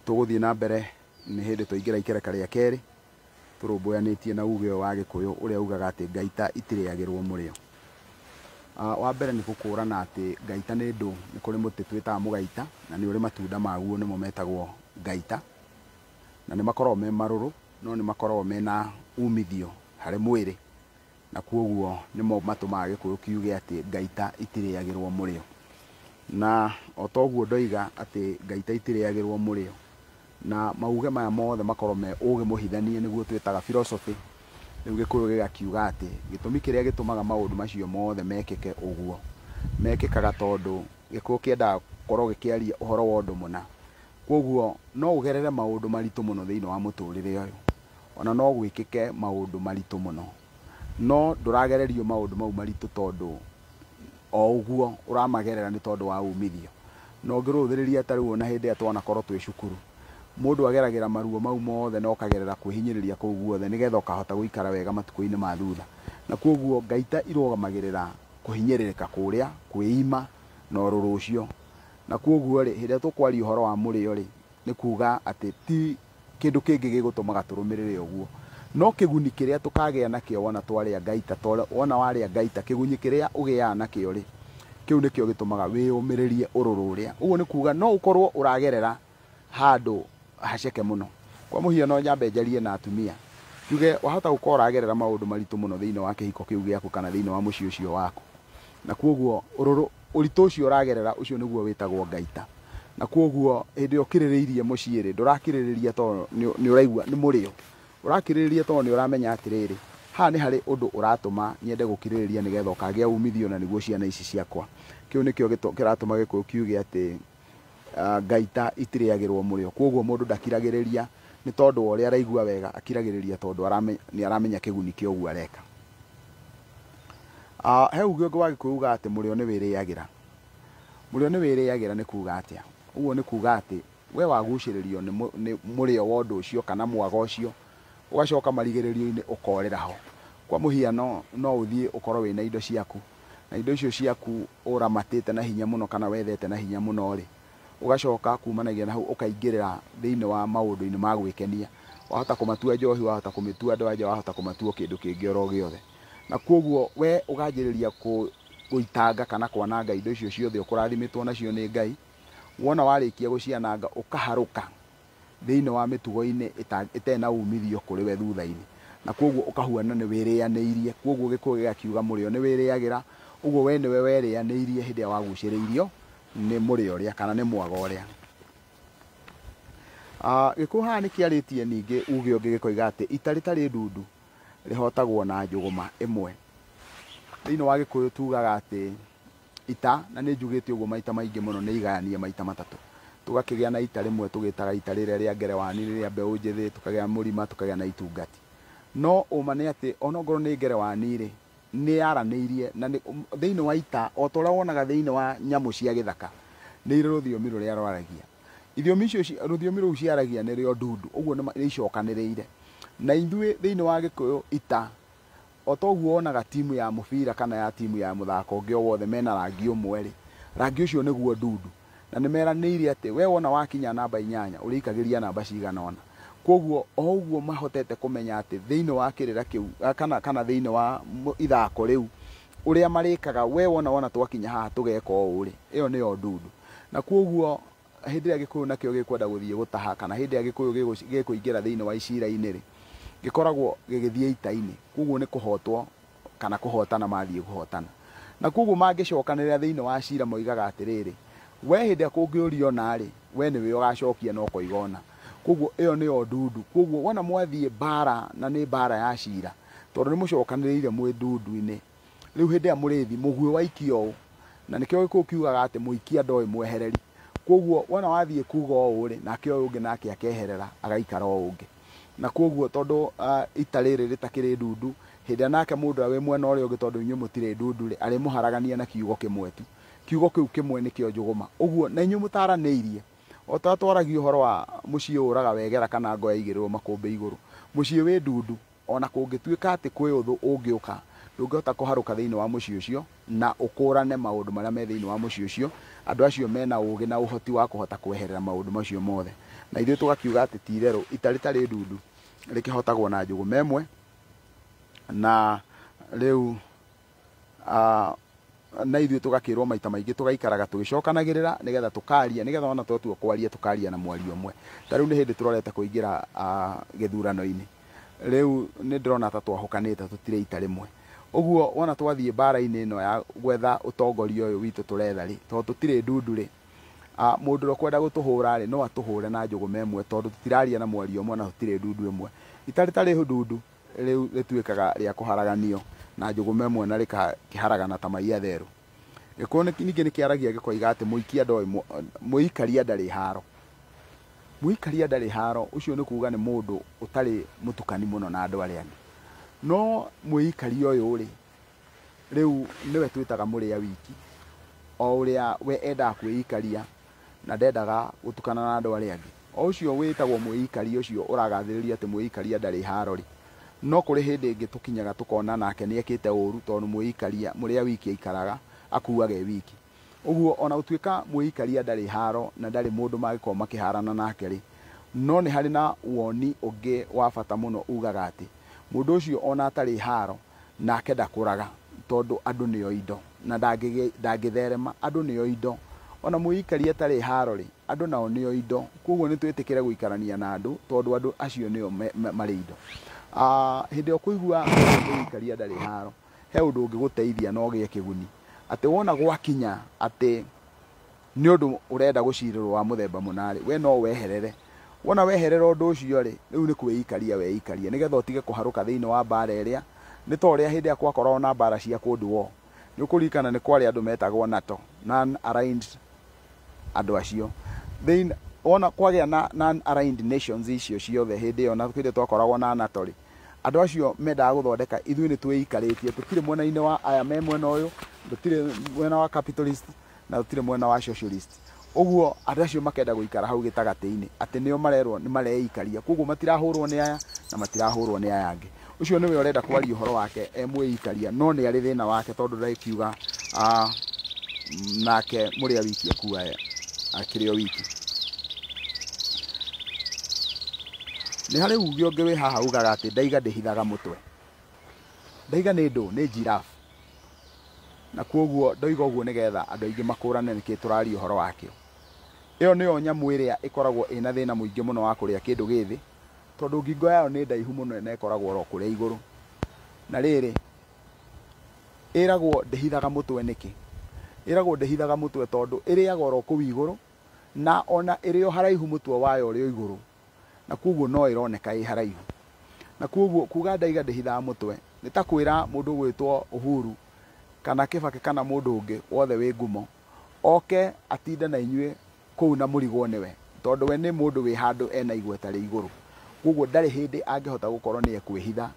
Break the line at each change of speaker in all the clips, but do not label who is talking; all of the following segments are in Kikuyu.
Tuguthie na mbere ni hindi tuingira ikereka ria keri turumbuyanĩtie na uge wa Gikuyu uria ugaga ati ngaita itirĩagĩrwo mũrĩo. Wa mbere ni gũkũrana ati ngaita nĩ ndũ, nĩ kũrĩ mũtĩ twĩtaga mũgaita na nĩ ũrĩ matunda maguo nĩmo metagwo ngaita, na nĩ makoragwo me marũrũ no nĩ makoragwo mena umithio harĩ mwĩrĩ, na kwoguo nĩmo matũmaga Gĩkũyũ kiuge ati ngaita itirĩagĩrwo mũrĩo. Na o toguo ndoiga ati ngaita itirĩagĩrwo mũrĩo, na mauge maya mothe makorwo me ũgĩ mũhithanie nĩguo twĩtaga philosophy. Rĩu Gĩkũyũ gĩgakiuga ati gĩtũmi kĩrĩa gĩtũmaga maũndũ macio mothe mekĩke ũguo mekĩkaga tondũ Gĩkũyũ kĩendaga gũkorwo gĩkĩaria ũhoro wa ũndũ mũna. Kwoguo no ũgerere maũndũ maritũ mũno thĩinĩ wa mũtũrĩre ũyũ, ona no gwĩkĩke maũndũ maritũ mũno, no ndũragererio maũndũ mau maritũ tondũ o ũguo ũramagerera nĩ tondũ wa umithio. No ngĩrũthĩrĩria ta rĩu ona hĩndĩ ĩrĩa twanakorwo twĩ cukuru, mũndũ ageragĩra maruo mau mothe no kagerera kwĩhinyĩrĩria kũu guothe nĩgetha ũkahota gũikara wega matukũ-inĩ ma thutha. Na kwoguo ngaita irũgamagĩrĩra kũhinyĩrĩrĩka kũrĩa, kwĩima na ũrũrũ ũcio. Na kwoguo rĩ, hĩndĩ ĩrĩa tũkwaria ũhoro wa mũrĩo rĩ, nĩ kuga atĩ ti kĩndũ kĩngĩ gĩgũtũmaga tũrũmĩrĩre ũguo, no kĩguni kĩrĩa tũkagĩa nakĩo wona twarĩa ngaita, wona warĩa ngaita, kĩguni kĩrĩa ũgĩaga nakĩo rĩ, kĩu nĩkĩo gĩtũmaga wĩyũmĩrĩrie ũrũrũ ũrĩa. Ũguo nĩ kuga no ũkorwo ũragerera handũ haceke mũno. Kwa mũhiano nyambe njarie na atumia, njuge wahota gũkorwo ũragerera maũndũ maritũ mũno thĩinĩ wa kĩhiko kĩu gĩaku kana thĩinĩ wa mũciĩ ũcio waku, na kwoguo ũritũ ũcio ũragerera ũcio nĩguo wĩtagwo ngaita. Na kwoguo hĩndĩ ĩrĩa ũkirĩrĩirie mũciĩ rĩ, ndũrakirĩrĩria tondũ nĩ ũraigua nĩ mũrĩo, ũrakirĩrĩria tondũ nĩ ũramenya atĩrĩrĩ, haha nĩ harĩ ũndũ ũratũma nyende gũkirĩrĩria nĩgetha ũkagĩa umithio na nĩguo ciana ici ciakwa. Kĩu nĩkĩo kĩratũma Gĩkũyũ kiuge atĩ ngaita itirĩagĩrwo mũrĩo. Kwoguo mũndũ ndakiragĩrĩria nĩ tondũ wa ũrĩa araigua wega, akiragĩrĩria tondũ nĩ aramenya kĩguni kĩa ũguo areka. He uge ũngĩ wa Gĩkũyũ uga atĩ mũrĩo nĩ wĩrĩagĩra. Mũrĩo nĩ wĩrĩagĩra nĩ kuga atĩa? Ũguo nĩ kuga atĩ we wagucĩrĩrio nĩ mũrĩo wa ũndũ ũcio kana mwaga ũcio, ũgacoka marigĩrĩrio-inĩ ũkorĩra ho. Kwa mũhiano no ũthiĩ ũkorwo wĩna indo ciaku, na indo icio ciaku ũramatĩte na hinya mũno kana wethete na hinya mũno rĩ, ũgacoka kumanagia na hau ũkaingĩrĩra thĩinĩ wa maũndũ-inĩ ma gwĩkenia. Wahota kũmatua njohi, wahota kũmĩtua ndwanja, wahota kũmatua kĩndũ kĩngĩ oro gĩothe. Na kwoguo we ũkanjĩrĩria gũitanga kana kwananga indo icio ciothe ũkũrathimĩtwo nacio nĩ Ngai. Wona warĩkia gũciananga ũkaharũka thĩinĩ wa mĩtugo-inĩ ĩtarĩ na umithio kũrĩ we thutha-inĩ, na kwoguo ũkahuana nĩ wĩrĩanĩirie. Kwoguo Gĩkũyũ gĩgakiuga mũrĩo nĩ wĩrĩagĩra, ũguo we nĩwe werĩanĩirie hĩndĩ ĩrĩa wagucĩrĩirio nĩ mũrĩo ũrĩa kana nĩ mwaga ũrĩa. Gĩkũyũ haha nĩ kĩarĩtie ningĩ uge ũngĩ gĩkoiga atĩ ita rĩtarĩ ndundu rĩhotagwo na njũgũma ĩmwe. Thĩinĩ wa Gĩkũyũ tugaga atĩ ita, na nĩ njugĩte ũguo maita maingĩ mũno, nĩ igayanie maita matatũ. Tũgakĩgĩa na ita rĩmwe tũgĩtaga ita rĩrĩa rĩa ngerewani, rĩrĩa mbeũ njĩthĩ, tukagĩa mũrima, tukagĩa na itungati. No ũma nĩ atĩ onokorwo nĩ ngerewani rĩ, nĩ yaranĩirie na thĩinĩ wa ita o ta ũrĩa wonaga thĩinĩ wa nyamũ cia gĩthaka nĩ irĩ rũthiomi rũrĩa rwaragia. Ithiomi icio rũthiomi rũu ciaragia nĩrĩo ndundu, ũguo nĩ icokanĩrĩire. Na ithuĩ thĩinĩ wa Gĩkũyũ ita, o toguo wonaga timu ya mũbira kana ya timu ya mũthako ũngĩ o wothe mena rangi ũmwe rĩ, rangi ũcio nĩguo ndundu. Na nĩ meranĩire atĩ we wona wakinya namba 8 ũrĩikagĩria namba cigana ona. Kwoguo o ũguo mahotete kũmenya atĩ thĩinĩ wa kĩrĩra kĩu kana thĩinĩ wa ithako rĩu ũrĩa marĩkaga, we wona twakinya haha tũgeka ũũ rĩ, ĩyo nĩyo ndundu. Na kwoguo hĩndĩ ĩrĩa Gĩkũyũ nakĩo gĩkwenda gũthiĩ gũtaha kana hĩndĩ ĩrĩa Gĩkũyũ gĩkũingĩra thĩinĩ wa icira-inĩ rĩ, gĩkoragwo gĩgĩthiĩ ita-inĩ. Kwoguo nĩ kũhotwo kana kũhotana mathiĩ kũhotana. Na kwoguo mangĩcokanĩrĩra thĩinĩ wa cira moigaga atĩrĩrĩ, we hĩndĩ ĩrĩa kũngĩũrio narĩ, we nĩwe ũgacokia no koigona. Kwoguo ĩyo nĩyo ndundu. Kwoguo wona mwathiĩ mbara na nĩ mbara ya cira, tondũ nĩ mũcokanĩrĩire mwĩ ndundu-inĩ, rĩu hĩndĩ ĩrĩa mũrĩthi mũguĩ waikio ũũ, na nĩkĩo Gĩkũyũ kiugaga atĩ mũikia ndoĩ mwehereri. Kwoguo wona wathiĩ kuga ũũ rĩ, nake ũyũ ũngĩ nake akeherera agaikara o ũngĩ. Na kwoguo tondũ ita rĩrĩ rĩtakĩrĩ ndundu, hĩndĩ ĩrĩa nake mũndũ wĩ mwena ũrĩa ũngĩ tondũ inyuĩ mũtirĩ ndundu rĩ, arĩmũharagania na kiugo kĩmwe tu. Kiugo kĩu kĩmwe nĩkĩo njũgũma. Ũguo na inyuĩ mũtaranĩirie, o ta twaragia ũhoro wa mũciĩ ũraga wegera kana ngo yaigĩrĩrwo makũmbĩ igũrũ. Mũciĩ wĩ ndundu, ona kũngĩtuĩka atĩ kwĩ ũthũ ũngĩũka, ndungihota kuharuka thiini wa mucii ucio na ukurane maundu maria me thiini wa mucii ucio andu acio mena ugi na uhoti wa kuhota kweherera maundu macio mothe na ithuĩ tugakiuga ati tirero itari ndundu rikihotagwo na njugu memwe na riu na ithuĩ tugakirwo maita maingi tugaikaraga tugicokanagirira nigetha tukaria nigetha ona twatua kwaria tukaria na mwario umwe ta riu ni hindi turorete kuingira githurano-ini riu ni ndirona ta twahukanite tutire ita rimwe uguo wona twathie bara-ini ino ya gwetha utongoria uyu witu turetha ri to tutire ndundu ri mundu ro kwenda gutuhura ri no atuhure na njugu memwe tondu tutiraria na mwario umwe na tutire ndundu imwe itari ndundu riu rituikaga ria kuharaganio na njugu memwe na rikaharagana ta maia theru gikuyu ningi nikiaragia gikoiga ati muikia ndoi muikaria ndari haro muikaria ndari haro ucio ni kuuga ni mundu utari mutukani muno na andu aria angi no muikaria uyu ri riu niwe twitaga muria wiki o uria we enda kwikaria na ndendaga gutukana na andu aria angi o ucio witagwo muikaria ucio uragathiriria ati muikaria ndari haro ri no kuri hindi ingi tukinyaga tukona nake ni ekite uru tondu muikaria muria wiki aikaraga akuage wiki uguo ona utuika muikaria ndari haro na ndari mundu magikoma makiharana nake ri no ni hari na woni ungi wa bata muno ugaga ati mundu ucio ona atari haro nake ndakuraga tondu andu nio indo na ndangitherema andu nio indo ona muikaria atari haro ri andu nao nio indo koguo ni twitikire guikarania na andu tondu andu acio nio mari indo hindi okuigua muikaria ndari haro he undu ungiguteithia no gie kiguni ati wona gwakinya ati ni undu urenda gucirirwo wa muthemba munari we no weherere wona weherera undu ucio ri riu ni kweikaria weikaria nigetha utige kuharuka thiini wa bara iria ni to ria hindi akwa korwo na bara cia kunduo ni ukurikana ni kwari andu metagwo NATO non aligned andu acio then ona kwagia na non aligned nations icio ciothe hindi ona twinde twakoragwo na NATO ri andu acio mendaga guthondeka ithuĩ ni twĩikaritie tutire mwena-inĩ wa aya me mwena uyu tutire mwena wa capitalist na tutire mwena wa socialist uguo andu acio makenda guikara hau gitagati-inĩ ati nio marerwo ni mareikaria koguo matirahurwo ni aya na matirahurwo ni aya angi ucio niwe urenda kwaria uhoro wake emwĩikaria no ni ari thina wake tondu ndaikiuga nake muria wiki akua akirio wiki ni hari ugi ungi wi haha ugaga ati ndaiga ndihithaga mutwe ndaiga ni ndu ni giraffe na koguo ndoiga uguo nigetha andu aingi makurane niki turaria uhoro wakio iyo niyo nyamu iria ikoragwo ina thina muingi muno wa kuria kindu githi tondu ngingo yayo ni ndaihu muno na ikoragwo ro kuria iguru na riri iragwo ndihithaga mutwe niki iragwo ndihithaga mutwe tondu iriaga ro ku iguru na ona irio haraihu mutwe wayo uri iguru na koguo no ironeka i haraihu na koguo kuga ndaiga ndihithaga mutwe ni ta kwira mundu gwitwo Uhuru kana Kibaki kana mundu ungi wothe wi ngumo oke atinde na inyue kuu na murigo niwe tondu we ni mundu wi handu ena igweta ri iguru koguo ndari hindi angihota gukorwo ni ekwihitha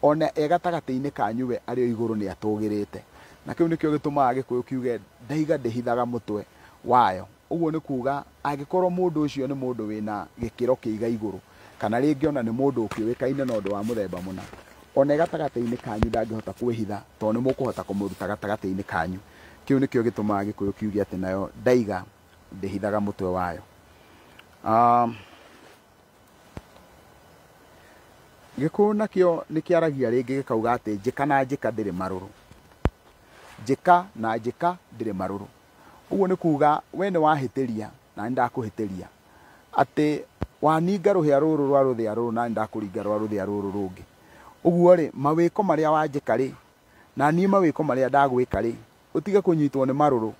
ona egatagati-ini kanyuwe ario iguru ni atugirite na kiu nikio gitumaga Gikuyu kiuge ndaiga ndihithaga mutwe wayo uguo ni kuga angikorwo mundu ucio ni mundu wina gikiro kiiga iguru kana ringi ona ni mundu ukiwikaine na undu wa muthemba muna ona gatagati-ini kanyu ndangihota kwihitha tondu ni mukuhota kumuruta gatagati-ini kanyu kiu nikio gitumaga Gikuyu kiuge ati nayo ndaiga ndihithaga mutwe wayo Gikuyu nakio nikiaragia ringi gikauga ati njika na njika ndiri maruru njika na njika ndiri maruru uguo ni kuga we ni wahitiria na ndakuhitiria ati waninga ruhia ruru rwa ruthia ruru na ndakuringa rwa ruthia ruru rungi uguo ri mawiko maria wanjika ri na ni mawiko maria ndagwika ri utige kunyitwo ni maruru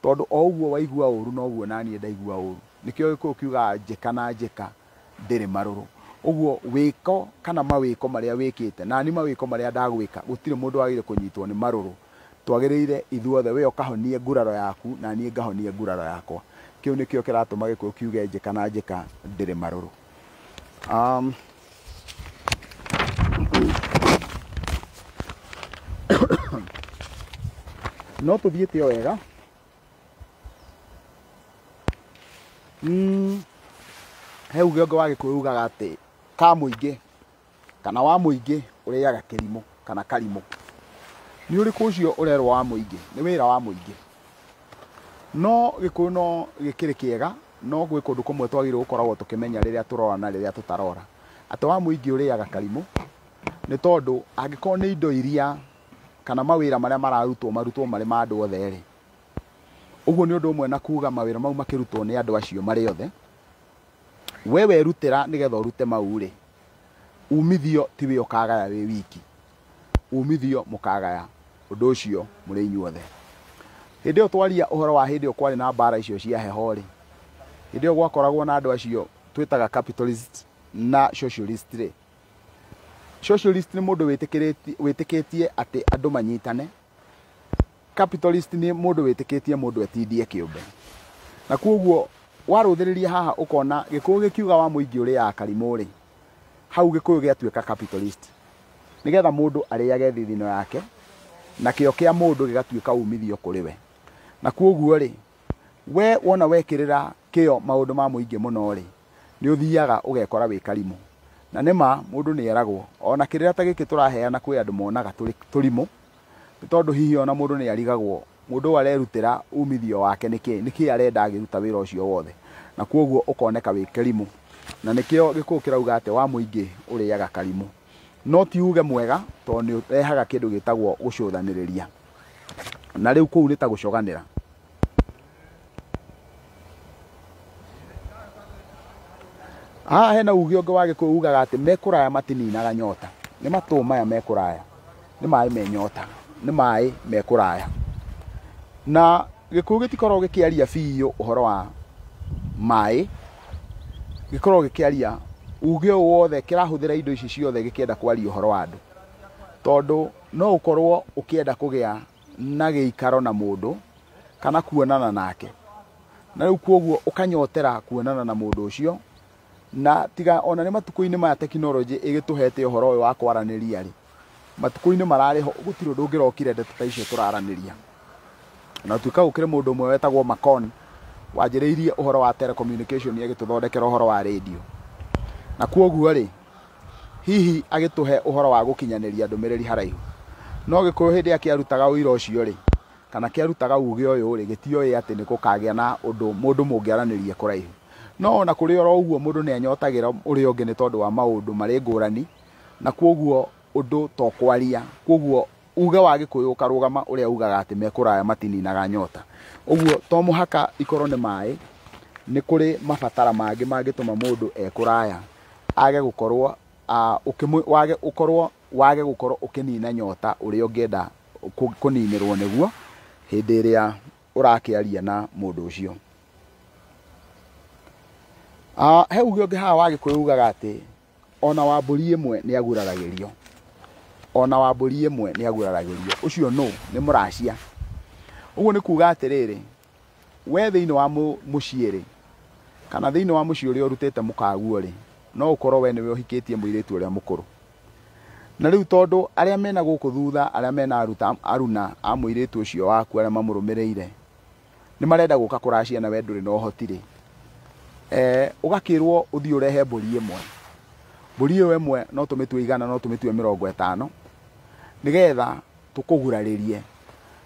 tondu o uguo waigua uru no uguo nani ndaigua uru nikio Gikuyu kiuga njika na njika ndiri maruru uguo wiko kana mawiko maria wikite na ni mawiko maria ndagwika gutire mundu wagire kunyitwo ni maruru twagiriire ithuothe we ukahonie nguraro yaku na nie ngahonie nguraro yakwa kiu nikio kiratuma Gikuyu kiuge njika na njika ndiri maruru no tuthiite o wega he uge ungi wa Gikuyu ugaga ati ka muingi kana wa muingi uriaga kirimo kana karimo ni uriku ucio urerwo wa muingi ni wira wa muingi no Gikuyu no gikiri kiega no gwi kundu kumwe twagirwo gukoragwo tukimenya riria turora na riria tutarora ati wa muingi uriaga karimu ni tondu angikorwo ni indo iria kana mawira maria mararutwo mari ma andu othe ri uguo ni undu umwe na kuga mawira mau makirutwo ni andu acio mari othe wewe rutira nigetha urute mau ri umithio tiwe ukagaya wi wiki umithio mukagaya undu ucio muri inyuothe hindi yo twaria uhoro wa hindi yo kwari na mbara icio cia heho ri hindi yo gwakoragwo na andu acio twitaga capitalist na socialist ri socialist ni mundu witikitie ati andu manyitane capitalist ni mundu witikitie mundu atindie kiumbe na koguo waruthiriria haha ukona Gikuyu gikiuga wa muingi uri ya karimu ri hau Gikuyu giatuika capitalist nigetha mundu ariage thithino yake na kio kia mundu gigatuika umithio kuri we na koguo ri we wona wekirira kio maundu ma muingi muno ri ni uthiaga ugekora wi karimu na nima mundu ni eragwo ona kirira ta giki turaheana kwi andu monaga turimu tondu hihi ona mundu ni arigagwo mundu arerutira umithio wake niki arenda agiruta wira ucio wothe na koguo ukoneka wi karimu na nikio Gikuyu kirauga ate wa muingi uriaga karimu no ti uge mwega tondu rehaga kindu gitagwo gucuthaniriria na riu kuu ni ta gucoganira hena uge ungi wa Gikuyu ugaga ati mekuraya matininaga nyota ni matu maya mekuraya ni mai me nyota ni mai mekuraya na Gikuyu gitikorwo gikiaria biu uhoro wa mai gikorwo gikiaria uge wothe kirahuthira indo ici ciothe gikienda kwaria uhoro wa andu tondu no ukorwo ukienda kugia na giikaro na mundu kana kuonana nake na riu koguo ukanyotera kuonana na mundu ucio na tiga ona ni matuko-ini ma teknology igituhete uhoro uyu wa kwaraniria ri matuko-ini marariho gutiro ndungirokire ndeto ta icio turaraniria na tuka ukire mundu umwe wetagwo Makon wanjiriirie uhoro wa telecommunication agituthondekera uhoro wa radio na koguo ri hihi agituhe uhoro wa gukinyaniria ndumiriri haraihu no Gikuyu hindi akiarutaga uira ucio ri kana kiarutaga uge uyu ri gitioe ati ni kukagia na undu mundu mungiaranirie kuraihu no ona kuri oro uguo mundu ni anyotagira uri ungi ni tondu wa maundu mari ngurani na koguo undu to kwaria koguo uge wa Gikuyu ukarugama uria ugaga ati mekuraya matininaga nyota uguo to muhaka ikorwo ni mai ni kuri mabatara mangi mangituma mundu ekuraya age gukorwo wage gukorwo ukinina nyota uria ungienda kuninirwo niguo hindi iria urakiaria na mundu ucio he uge ungi haha wa Gikuyu ugaga ati ona wa mburi imwe ni aguraragirio ona wa mburi imwe ni aguraragirio ucio no ni muracia uguo ni kuga atiriri we thiini wa muciiri kana thiini wa mucii uria urutite mukaguo ri no ukorwo we niwe uhikitie muiritu uria mukuru na riu tondu aria mena guku thutha aria mena aruna a muiritu ucio waku aria mamurumireire ni marenda guka kuracia na we nduri no hotire ugakirwo uthii urehe mburi imwe mburi iyo imwe no tumitue igana no tumitue 50 nigetha tukuguraririe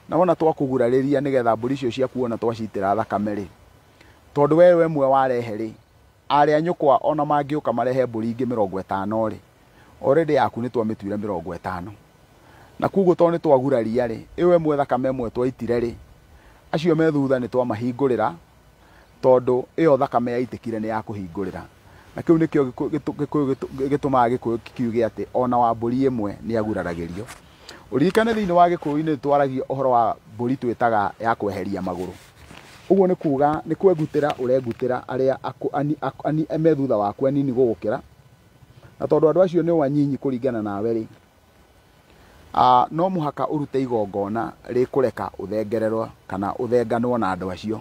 na wona twakugurariria nigetha mburi icio ciaku ona twacitira thakame ri tondu we imwe warehe ri aria nyukwa ona mangiuka marehe mburi ingi 50 ri already yaku ni twamituire 50 na kuguo to ni twaguraria ri iyo imwe thakame imwe twaitire ri acio me thutha ni twamahingurira tondu iyo thakame yaitikire ni ya kuhingurira na kiu nikio gituma Gikuyu kiuge ati ona wa mburi imwe ni aguraragirio urikane thiini wa Gikuyu ni twaragia uhoro wa mburi twitaga ya kweheria maguru uguo ni kuga ni kwegutira uregutira aria me thutha waku anini gugukira na tondu andu acio ni wanyinyi kuringana nawe ri no muhaka urute igongona rikureka uthengererwa kana uthenganwo na andu acio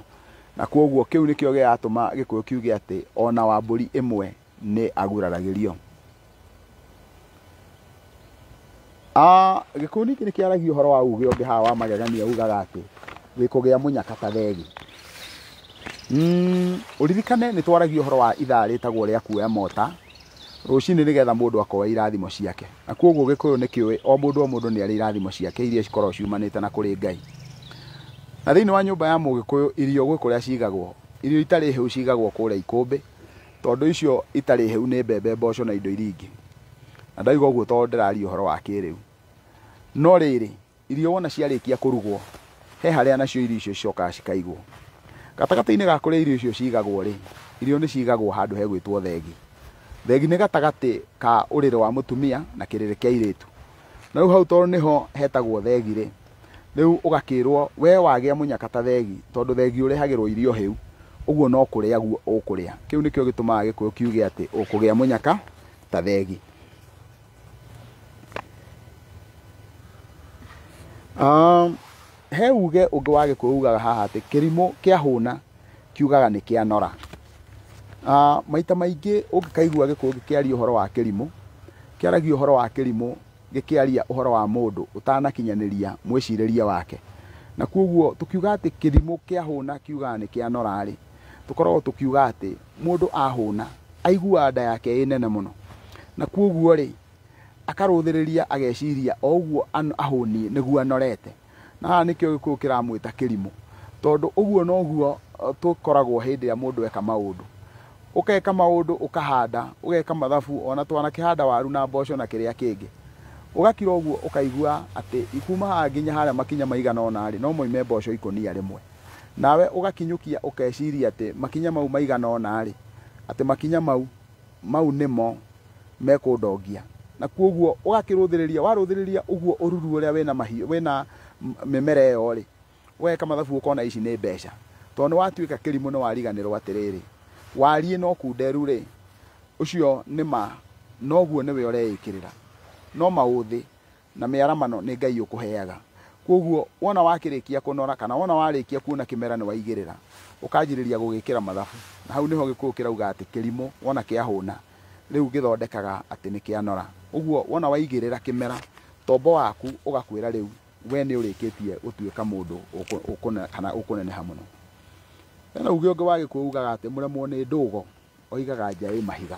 na koguo kiu nikio giatuma Gikuyu kiuge ati ona wa mburi imwe ni aguraragirio Gikuyu niki nikiaragio horo wa uge ungi hawa magegania ugaga ati wikugia munyaka ta thegi uririkane ni twaragio horo wa ithaa ritagwo ria kuoya mota rucini nigetha mundu akoya irathimo ciake. Na koguo Gikuyu nikiwe o mundu ni ari irathimo ciake iria cikorwo ciumanite na kuri Ngai. Na thiini wa nyumba ya Mugikuyu irio gwe kuria cigagwo, irio itari hiu cigagwo kuria ikumbi, tondu icio itari hiu ni mbembe, mboco na indo iria ingi. Na ndaiga uguo tondu ndiraria uhoro wa kiriu. No riri irio wona ciarikia kurugwo, he haria nacio irio icio cicokaga cikaigwo. Gatagati-ini ga kuria irio icio cigagwo ri, irio ni cigagwo handu hegwitwo thegi. Thegi ni gatagati ka uriri wa mutumia na kiriri kia iritu. Na riu hau tondu niho hetagwo thegi ri, riu ugakirwo we wagia munyaka ta thegi, tondu thegi urehagirwo irio hiu, uguo no kuria guo ukuria. Kiu nikio gitumaga Gikuyu kiuge ati ukugia munyaka ta thegi. He uge ungi wa Gikuyu ugaga haha ati kirimo kia huna kiugaga ni kia nora. Maita maingi ungikaigua Gikuyu gikiaria uhoro wa kirimo, kiaragia uhoro wa kirimo gikiaria uhoro wa mundu utanakinyaniria mwiciriria wake. Na koguo tukiuga ati kirimo kia huna kiugaga ni kia nora ri, tukorwo tukiuga ati mundu ahuna aigua nda yake inene muno. Na koguo ri akaruthiriria ageciria o uguo ahuni niguo anorete. Na haha nikio Gikuyu kiramwita kirimo, tondu uguo no guo tukoragwo hindi ya mundu eka maundu. Ukeka maundu ukahanda, ugeka mathabu, ona twanakihanda waru na mboco na kiria kingi. Ugakira uguo ukaigua ati ikuma haha nginya haria makinya maigana ona ri no moime mboco ikonia rimwe. Nawe ugakinyukia ukeciria ati makinya mau maigana ona ri, ati makinya mau nimo mekundongia. Na koguo ugakiruthiriria, waruthiriria uguo ururu uria wina mahiu, wina mimera iyo ri, weka mathabu ukona ici ni mbeca. Tondu watuika kirimo no wariganirwo atiriri, warie no kunderu ri, ucio nima noguo niwe ureikirira. No mauthi na miaramano ni Ngai ukuheaga. Koguo wona wakirikia kunora kana wona warikia kuona kimera ni waigirira, ukajiriria gugikira mathabu. Na hau niho Gikuyu kirauga ati kirimo wona kiahuna riu githondekaga ati ni kianora. Uguo wona waigirira kimera, tombo waku ugakwira riu we ni urikitie utuika mundu kana ukuneneha muno. Na uge ungi wa Gikuyu ugaga ati muremwo ni ndugo oigaga njai mahiga.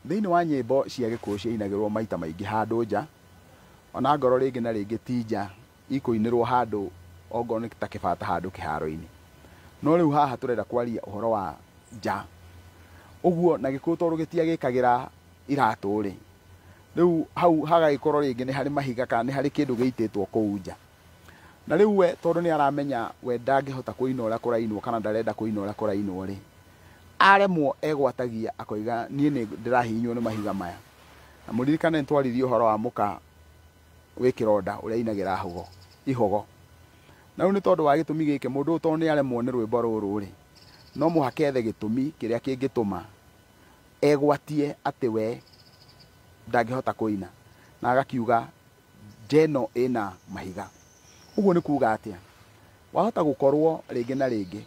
Thiini wa nyimbo cia Gikuyu ciinagirwo maita maingi handu nja, ona ngoro ringi na ringi ti nja, ikuinirwo handu ongo ni ta kibata handu kiharo-ini. No riu haha turenda kwaria uhoro wa nja. Uguo na Gikuyu tondu gitiagikagira iratu ri, riu hau hagaikorwo ringi ni hari mahiga kana ni hari kindu giititwo kuu nja. Na riu we tondu ni aramenya we ndangihota kuina uria kurainwo kana ndarenda kuina uria kurainwo ri, aremwo egwatagia akoiga nie ni ndirahinywo ni mahiga maya. Na muririkane ntwaririe uhoro wa muka wikironda uria inagira ihogo. Na riu ni tondu wa gitumi giki mundu tondu ni aremwo ni rwimbo ruru ri, no muhakethe gitumi kiria kingituma egwatie ati we ndangihota kuina na agakiuga njeno ina mahiga. Uguo ni kuuga atia wahota gukorwo ringi na ringi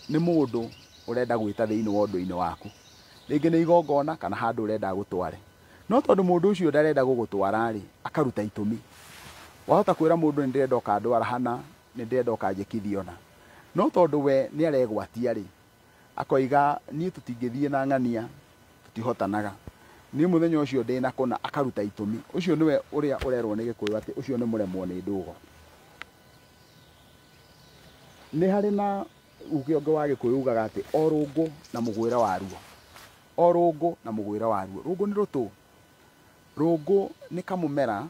ni mundu urenda gwita thiini wa undu-ini waku, ringi ni igongona kana handu urenda gutware. No tondu mundu ucio ndarenda gugutwara ri, akaruta itumi. Wahota kwira mundu ni ndirenda ukandwara hana, ni ndirenda ukanjikithia na, no tondu we ni aregwatia ri, akoiga nie tutingithie na ng'ania tutihotanaga, ni muthenya ucio ndina kuna, akaruta itumi. Ucio niwe uria urerwo ni Gikuyu ati ucio ni muremwo ni ndugo. Ni hari na uge ungi wa Gikuyu ugaga ati o rungu na mugwira waruo, o rungu na mugwira waruo. Rungu ni rutu, rungu ni kamumera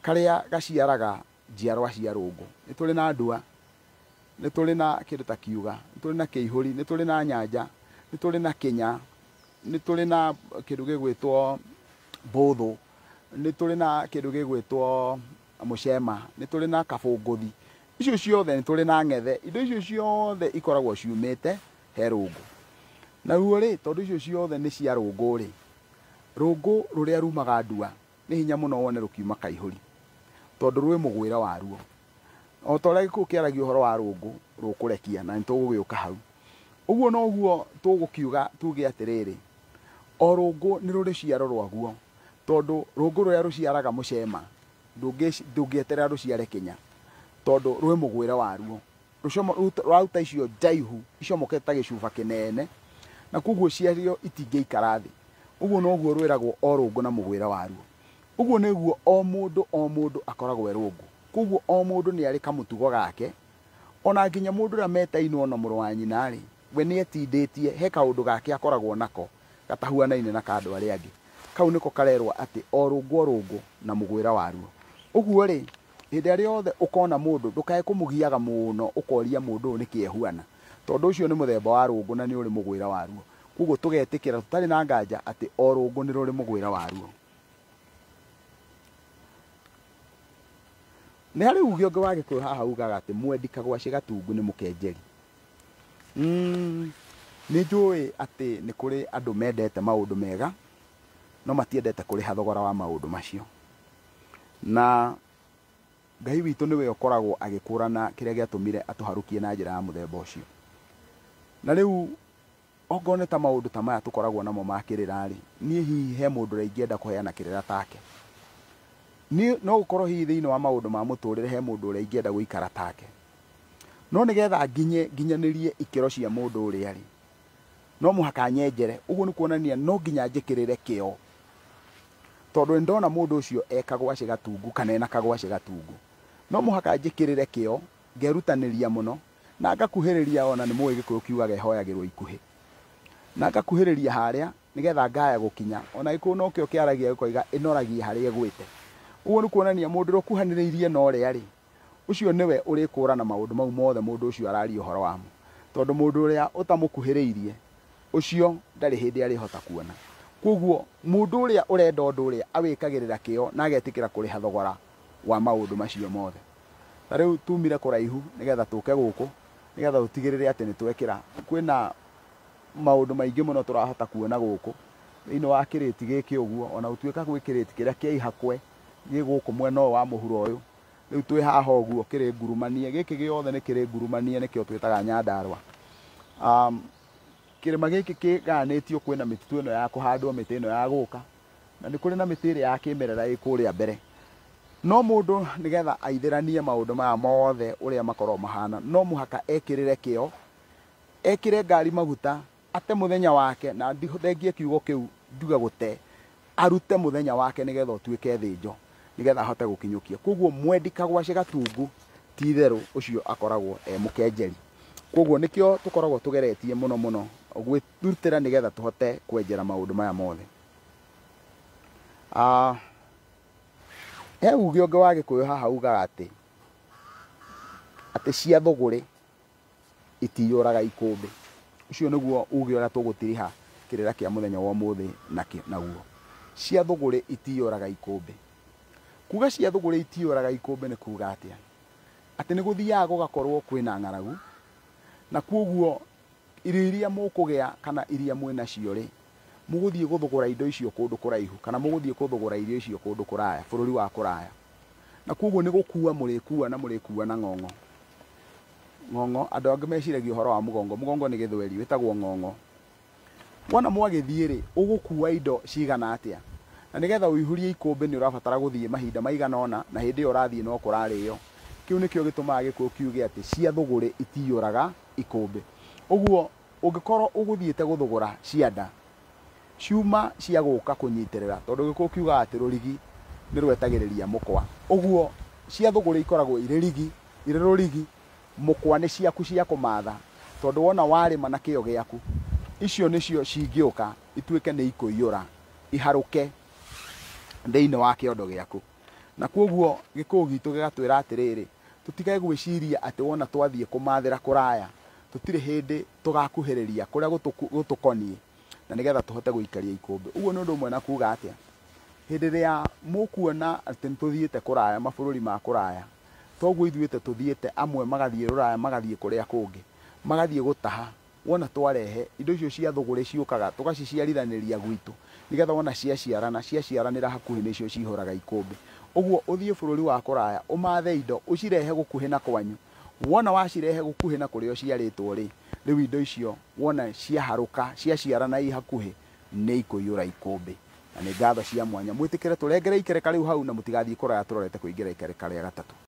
karia gaciaraga njiarwa cia rungu. Ni turi na ndua, ni turi na kindu ta kiuga, ni turi na kiihuri, ni turi na nyanja, ni turi na kinya, ni turi na kindu gigwitwo mbuthu, ni turi na kindu gigwitwo mucema, ni turi na kabunguthi. Icio ciothe ni turi na ng'ethe. Indo icio ciothe ikoragwo ciumite he rungu. Na ruo ri tondu icio ciothe ni cia rungu ri, rungu ruria rumaga ndua ni hinya muno wone rukiuma kaihuri, tondu rwi mugwira waruo. O ta uria Gikuyu kiaragia uhoro wa rungu rukurekia na nitugugiuka hau. Uguo no guo tugukiuga tuge atiriri, o rungu ni ruri ciaro rwaguo, tondu rungu ruria ruciaraga mucema ndungieterera ruciare kinya, tondu rwi mugwira waruo. Rucomo rauta icio njaihu icomokete ta gicuba kinene, na koguo ciario itingĩikara thĩ. Ũguo noguo rwĩragwo o rũngũ na mũgwĩra waruo. Ũguo nĩguo o mũndũ akoragwo e rũngũ. Koguo o mũndũ nĩ arĩ kamũtugo gake, ona nginya mũndũ ũrĩa metainwo na mũrũ wa nyina rĩ, we nĩetindĩtie he kaũndũ gake akoragwo nako gatahuanaine na andũ arĩa angĩ. Kau nĩko karerwo atĩ o rũngũ na mũgwĩra waruo. Ũguo rĩ, hĩndĩ ĩrĩa yothe ũkona mũndũ ndũkae kũmũgiaga mũno ũkoria mũndũ ũyũ nĩkĩ ehuana, tondũ ũcio nĩ mũthemba wa rũngũ na nĩ ũrĩ mũgwĩra waruo. Koguo tũgetĩkĩra tũtarĩ na nganja atĩ o rũngũ nĩ rũrĩ mũgwĩra waruo. Nĩ harĩ uge ũngĩ wa Gĩkũyũ haha ugaga atĩ mwendi kagwacĩ gatungu nĩ mũkenjeri. Nĩ njũĩ atĩ nĩ kũrĩ andũ mendete maũndũ mega no matiendete kũrĩha thogora wa maũndũ macio. Na Ngai witũ nĩwe ũkoragwo agĩkũrana kĩrĩa gĩatũmire atũharũkie na njĩra ya mũthemba ũcio. Na rĩu ongorwo nĩ ta maũndũ ta maya tũkoragwo namo ma kĩrĩra rĩ, niĩ hihi he mũndũ ũrĩa ingĩenda kũheana kĩrĩra take. No gũkorwo hihi thĩinĩ wa maũndũ ma mũtũrĩre he mũndũ ũrĩa ingĩenda gũikara take. No nĩgetha nginyanĩrie ikĩro cia mũndũ ũrĩa rĩ, no mũhaka nyenjere. Ũguo nĩ kuonania no nginya njĩkĩrĩre kĩo, tondũ ndona mũndũ ũcio ekagwacĩ gatungu kana ena kagwacĩ gatungu, no mũhaka njĩkĩrĩre kĩo, ngerutanĩria mũno na ngakuhĩrĩria. Ona nĩ mũĩ Gĩkũyũ kiugaga ehoyagĩrwo ikuhĩ, na ngakuhĩrĩria harĩa nĩgetha ngaya gũkinya. Ona Gĩkũyũ no kĩo kĩaragia gĩkoiga ĩnoragia harĩa ĩgwĩte. Ũguo nĩ kuonania mũndũ ũrĩa ũkuhanĩrĩirie na ũrĩa rĩ, ũcio nĩwe ũrĩkũrana maũndũ mau mothe mũndũ ũcio araria ũhoro wamo, tondũ mũndũ ũrĩa ũtamũkuhĩrĩirie ũcio ndarĩ hĩndĩ arĩhota kuona. Koguo mũndũ ũrĩa ũrenda ũndũ ũrĩa awĩkagĩrĩra kĩo na agetĩkĩra kũrĩha thogora wa maũndũ macio mothe. Ta rĩu tumire kũraihu nĩgetha tũke gũkũ nĩgetha tũtigĩrĩre atĩ nĩ twekĩra. Kwĩna maũndũ maingĩ mũno tũrahota kuona gũkũ thĩinĩ wa kĩrĩti gĩkĩ ũguo, ona gũtuĩka gwĩ kĩrĩti kĩrĩa kĩa ihakwe gĩ gũkũ mwena wa mũhuro ũyũ. Rĩu twĩ haha ũguo kĩrĩ ngurumanie, gĩkĩ gĩothe nĩ kĩrĩ ngurumanie, nĩkĩo twĩtaga Nyandarũa. Kĩrĩma gĩkĩ kĩganĩtio, kwĩna mĩtitũ ĩno ya kũhandwo, mĩtĩ ĩno ya gũka, na nĩ kũrĩ na mĩtĩ ĩrĩa ya kĩmerera ĩ kũrĩa mbere. No mũndũ nĩgetha aithĩranie maũndũ maya mothe ũrĩa makorwo mahana, no mũhaka ekĩrĩre kĩo, ekĩre ngari maguta, ate mũthenya wake, na ndithengie kiugo kĩu nduge gũte, arute mũthenya wake nĩgetha ũtuĩke thĩnjo, nĩgetha ahote gũkinyũkia. Koguo mwendi kagwacĩ gatungu ti itherũ ũcio akoragwo e mũkenjeri. Koguo nĩkĩo tũkoragwo tũgeretie mũno gwĩrutĩra nĩgetha tũhote kwenjera maũndũ maya mothe. He uge ũngĩ wa Gĩkũyũ haha ugaga atĩ cia thũgũrĩ itiyũraga ikũmbĩ. Ũcio nĩguo uge ũrĩa tũgũtiriha kĩrĩra kĩa mũthenya wa ũmũthĩ naguo. Cia thũgũrĩ itiyũraga ikũmbĩ. Kuga cia thũgũrĩ itiyũraga ikũmbĩ nĩ kuga atĩa? Atĩ nĩ gũthiaga gũgakorwo kwĩna ng'aragu, na koguo irio iria mũkũgĩa kana iria mwĩna cio rĩ, mũgũthiĩ gũthũgũra indo icio kũndũ kũraihu, kana mũgũthiĩ gũthũgũra irio icio kũndũ kũraya, bũrũri wa kũraya. Na koguo nĩ gũkua mũrĩkua na mũrĩkua na ng'ong'o. Ng'ong'o, andũ angĩ meciragia ũhoro wa mũgongo. Mũgongo nĩ gĩthweri, wĩtagwo ng'ong'o. Wona mwagĩthiĩ rĩ, ũgũkua indo cigana atĩa? Na nĩgetha ũihũrie ikũmbĩ nĩ ũrabatara gũthiĩ mahinda maigana ũna, na hĩndĩ ĩyo ũrathiĩ no kũrarĩo. Kĩu nĩkĩo gĩtũmaga Gĩkũyũ kiuge atĩ cia thũgũrĩ itiyũraga ikũmbĩ. Ũguo ũngĩkorwo ũgũthiĩte gũthũgũra cianda, ciuma cia gũka kũnyitĩrĩra, tondũ Gĩkũyũ kiugaga atĩ rũrigi nĩ rwetagĩrĩria mũkwa. Ũguo cia thũgũrĩ ikoragwo irĩ rũrigi, mũkwa nĩ ciaku cia kũmatha, tondũ wona warĩma na kĩo gĩaku, icio nĩcio cingĩũka ituĩke nĩ ikũiyũra, iharũke thĩinĩ wa kĩondo gĩaku. Na koguo Gĩkũyũ gitũ gĩgatwĩra atĩrĩrĩ, tũtige gwĩciria atĩ wona twathiĩ kũmathĩra kũraya tũtirĩ hĩndĩ tũgakuhĩrĩria kũrĩa gũtũkoniĩ, na nĩgetha tũhote gũikaria ikũmbĩ. Ũguo nĩ ũndũ ũmwe na kuga atĩa, hĩndĩ ĩrĩa mũkuona atĩ nĩ tũthiĩte kũraya, mabũrũri ma kũraya, toguo ithuĩte tũthiĩte, amwe magathiĩ rũraya, magathiĩ kũrĩa kũngĩ, magathiĩ gũtaha. Wona twarehe indo icio cia thũgũrĩ ciũkaga tũgaciciarithanĩria gwitũ, nĩgetha wona ciaciaranĩra hakuhĩ nĩcio cihũraga ikũmbĩ. Ũguo ũthiĩ bũrũri wa kũraya ũmathe indo ũcirehe gũkuhĩ na kwanyu, wona wacirehe gũkuhĩ na kũrĩa ciarĩtwo rĩ, rĩu indo icio wona ciaharũka ciaciarana i hakuhĩ nĩ ikũiyũra ikũmbĩ. Na nĩ ngatho cia mwanya, mwĩtĩkĩre tũrengere ikereka rĩu hau na mũtigathiĩ kũraya tũrorete kũingĩra ikereka rĩa gatatũ.